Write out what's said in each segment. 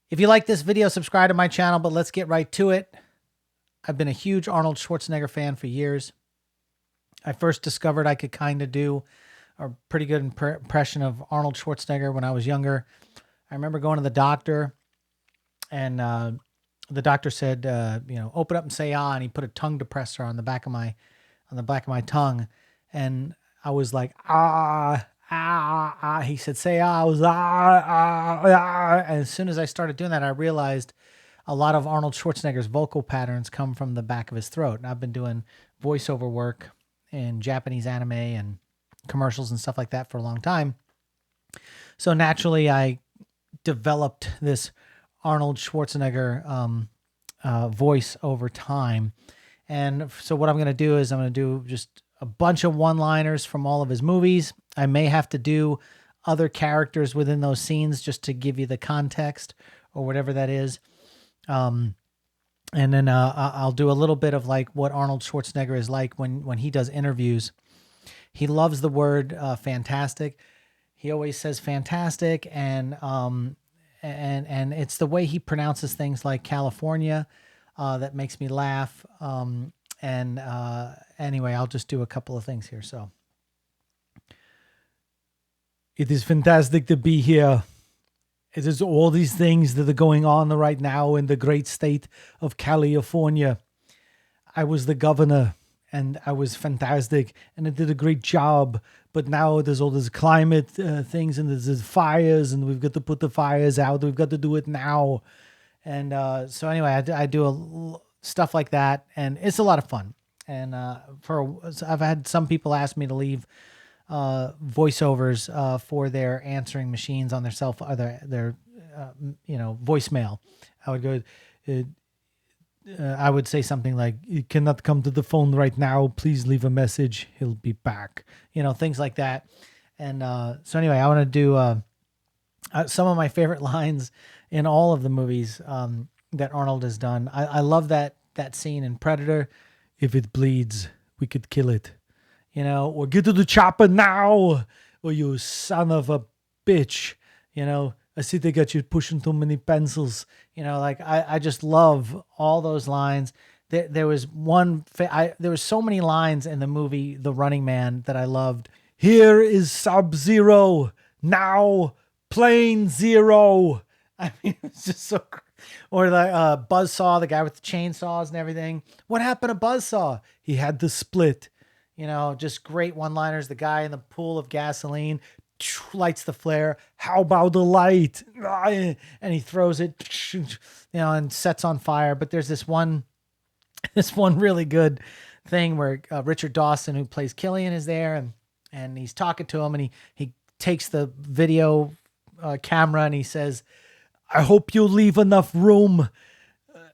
If you like this video, subscribe to my channel, but let's get right to it. I've been a huge Arnold Schwarzenegger fan for years. I first discovered I could kind of do a pretty good impression of Arnold Schwarzenegger when I was younger. I remember going to the doctor, and the doctor said, open up and say ah, and he put a tongue depressor on the back of my tongue, and I was like ah. He said, say ah. I was ah. And as soon as I started doing that, I realized a lot of Arnold Schwarzenegger's vocal patterns come from the back of his throat. And I've been doing voiceover work in Japanese anime and commercials and stuff like that for a long time. So naturally, I developed this Arnold Schwarzenegger voice over time. And so what I'm going to do is I'm going to do just a bunch of one-liners from all of his movies. I may have to do other characters within those scenes just to give you the context or whatever that is. And then I'll do a little bit of like what Arnold Schwarzenegger is like when he does interviews. He loves the word fantastic. He always says fantastic, and it's the way he pronounces things like California that makes me laugh. Anyway, I'll just do a couple of things here. So, it is fantastic to be here. It is all these things that are going on right now in the great state of California. I was the governor, and I was fantastic, and I did a great job. But now there's all this climate things, and there's fires, and we've got to put the fires out. We've got to do it now. And so anyway, I do stuff like that, and it's a lot of fun. And I've had some people ask me to leave voiceovers for their answering machines on their cell phone, their voicemail. I would go, I would say something like, "You cannot come to the phone right now. Please leave a message. He'll be back." Things like that. And so anyway, I want to do some of my favorite lines in all of the movies that Arnold has done. I love that scene in Predator. "If it bleeds, we could kill it. Or get to the chopper now, or you son of a bitch. I see they got you pushing too many pencils." I just love all those lines. There was there was so many lines in the movie The Running Man that I loved. "Here is Sub-Zero. Now, Plane Zero." I mean, it's just so great. Or the Buzzsaw, the guy with the chainsaws and everything. "What happened to Buzzsaw? He had to split." Just great one-liners. The guy in the pool of gasoline lights the flare. "How about the light?" And he throws it, and sets on fire. But there's this one really good thing where Richard Dawson, who plays Killian, is there, and he's talking to him, and he takes the video camera and he says, "I hope you'll leave enough room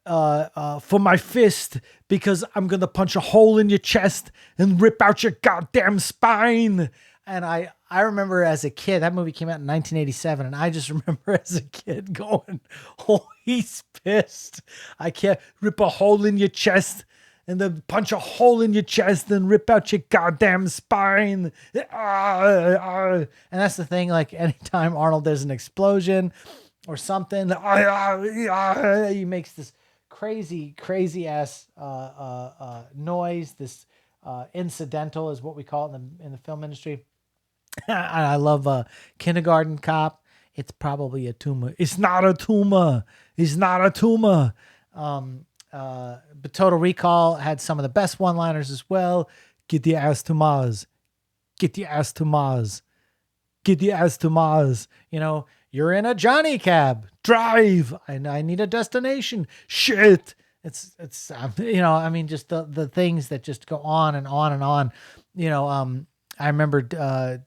for my fist, because I'm going to punch a hole in your chest and rip out your goddamn spine." And I remember as a kid, that movie came out in 1987, and I just remember as a kid going, "Oh, he's pissed. I can't rip a hole in your chest and then punch a hole in your chest and rip out your goddamn spine." And that's the thing, like anytime Arnold does an explosion or something, he makes this crazy ass noise. This incidental is what we call it in the film industry. And I love Kindergarten Cop. "It's probably a tumor." "It's not a tumor. It's not a tumor." But Total Recall had some of the best one-liners as well. "Get your ass to Mars. Get your ass to Mars. Get your ass to Mars." "You're in a Johnny cab. Drive. I need a destination. Shit." It's just the things that just go on and on and on. I remember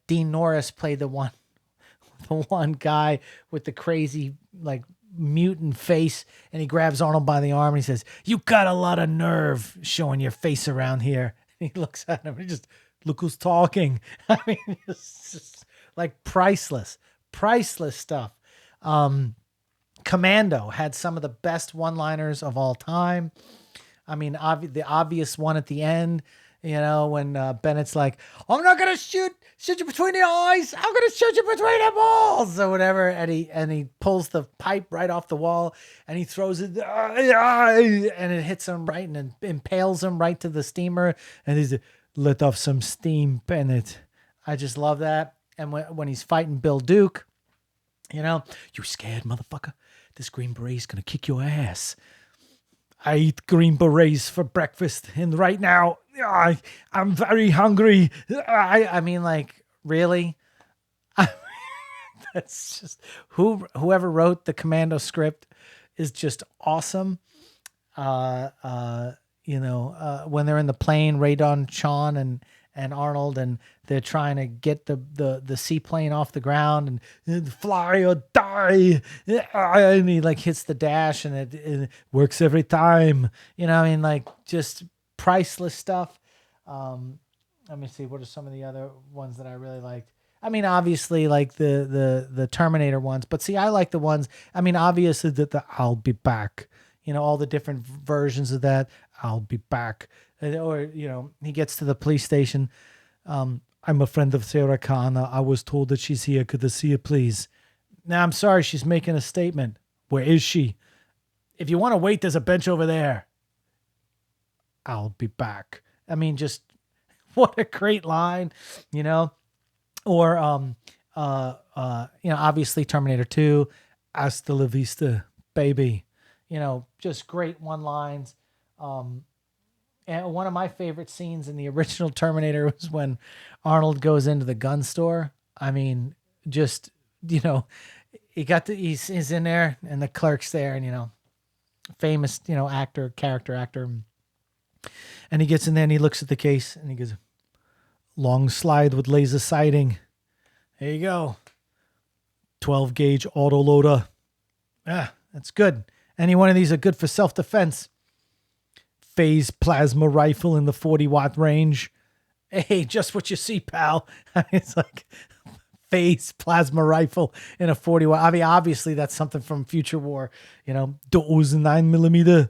Dean Norris played the one guy with the crazy like mutant face, and he grabs Arnold by the arm and he says, "You got a lot of nerve showing your face around here." And he looks at him and just, "Look who's talking." I mean, it's just like priceless stuff. Commando had some of the best one-liners of all time. I mean, the obvious one at the end When Bennett's like, I'm not gonna shoot you between the eyes. I'm gonna shoot you between the balls or whatever. And he pulls the pipe right off the wall and he throws it and it hits him right and impales him right to the steamer. And he's let off some steam, Bennett. I just love that. And when he's fighting Bill Duke, you scared motherfucker. This Green Beret's gonna kick your ass. I eat Green Berets for breakfast, and right now I'm very hungry. I mean, like, really? That's just whoever wrote the Commando script is just awesome. When they're in the plane, Radon, Shaun, and Arnold, and they're trying to get the seaplane off the ground and fly or die. And he like hits the dash and it works every time. Just priceless stuff. Let me see. What are some of the other ones that I really liked? I mean, obviously like the Terminator ones, but see, I like the ones, obviously the I'll be back, all the different versions of that. I'll be back. Or, he gets to the police station. I'm a friend of Sarah Connor. I was told that she's here. Could I see her, please? Now, I'm sorry. She's making a statement. Where is she? If you want to wait, there's a bench over there. I'll be back. Just what a great line, Or, obviously Terminator 2, hasta la vista, baby. Just great one-lines. And one of my favorite scenes in the original Terminator was when Arnold goes into the gun store. He's in there and the clerk's there and, famous, character actor. And he gets in there and he looks at the case and he goes, long slide with laser sighting. There you go. 12 gauge auto loader. That's good. Any one of these are good for self-defense. Phase plasma rifle in the 40-watt range. Hey, just what you see, pal. It's like phase plasma rifle in a 40-watt. Obviously that's something from Future War. Those 9mm.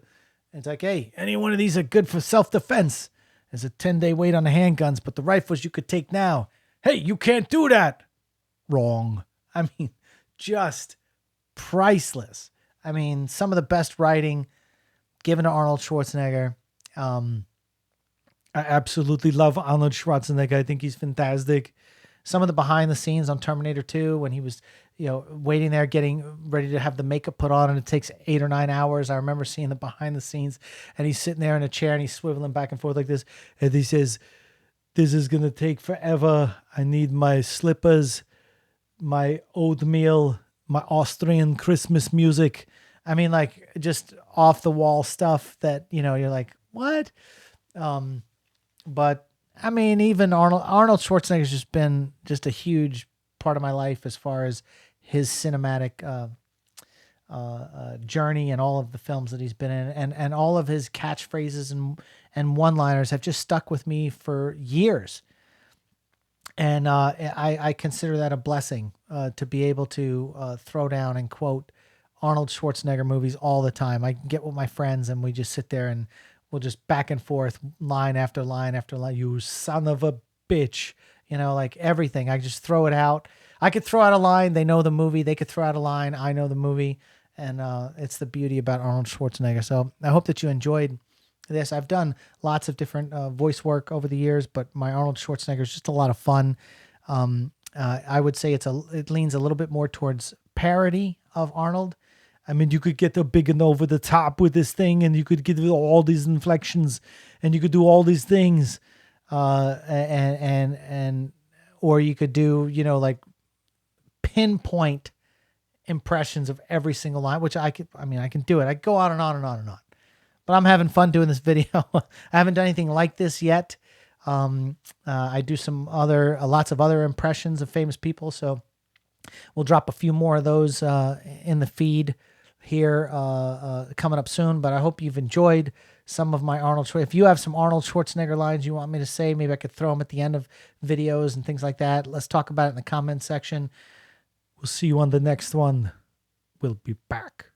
It's like, hey, any one of these are good for self-defense. There's a 10-day wait on the handguns, but the rifles you could take now. Hey, you can't do that. Wrong. Just priceless. Some of the best writing given to Arnold Schwarzenegger. I absolutely love Arnold Schwarzenegger. I think he's fantastic. Some of the behind the scenes on Terminator 2 when he was, waiting there getting ready to have the makeup put on and it takes 8 or 9 hours. I remember seeing the behind the scenes and he's sitting there in a chair and he's swiveling back and forth like this. And he says, this is going to take forever. I need my slippers, my oatmeal, my Austrian Christmas music. Just off the wall stuff that, you're like, what? But even Arnold Schwarzenegger's just been just a huge part of my life as far as his cinematic journey and all of the films that he's been in and all of his catchphrases and one-liners have just stuck with me for years. And I consider that a blessing to be able to throw down and quote Arnold Schwarzenegger movies all the time. I get with my friends and we just sit there and we'll just back and forth, line after line after line. You son of a bitch. Everything. I just throw it out. I could throw out a line. They know the movie. They could throw out a line. I know the movie. And it's the beauty about Arnold Schwarzenegger. So I hope that you enjoyed this. I've done lots of different voice work over the years, but my Arnold Schwarzenegger is just a lot of fun. I would say it leans a little bit more towards parody of Arnold. You could get the big and over the top with this thing, and you could give it all these inflections, and you could do all these things, or you could do, like pinpoint impressions of every single line, which I can do it. I go on and on and on and on, but I'm having fun doing this video. I haven't done anything like this yet. I do lots of other impressions of famous people, so we'll drop a few more of those in the feed here coming up soon. But I hope you've enjoyed some of my Arnold Schwarzenegger. If you have some Arnold Schwarzenegger lines you want me to say, maybe I could throw them at the end of videos and things like that. Let's talk about it in the comment section. We'll see you on the next one. We'll be back.